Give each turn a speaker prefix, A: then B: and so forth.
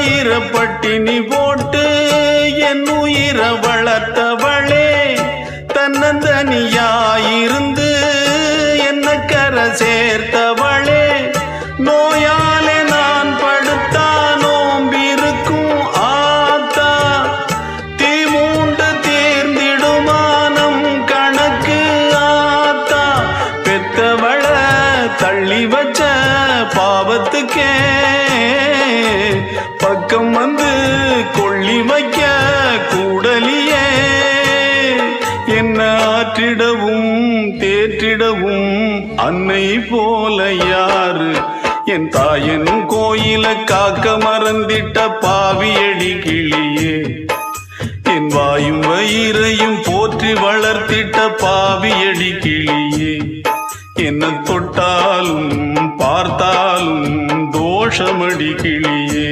A: வயிற பட்டினி போட்டு என் உயிர வளர்த்தவளே, தன்னந்தனியாயிருந்து என்ன கரை சேர்த்தவளே, நோயாலே நான் படுத்தா நோம்பிருக்கும் ஆத்தா, தீ மூண்டு தீர்ந்திடுமானம் கணக்கு ஆத்தா, பெத்தவள தள்ளி வச்ச பாவத்துக்கே பக்கம் வந்து கொள்ளி வைக்க கூடலியே, என்ன ஆற்றிடவும் தேற்றிடவும் அன்னை போல யாரு, என் தாயன் கோயில காக்க மறந்திட்ட பாவியடி கிளியே, என் வாயும் வயிறையும் போற்றி வளர்த்திட்ட பாவியடி கிளியே, என்ன தொட்டாலும் பார்த்தாலும் தோஷமடி கிளியே.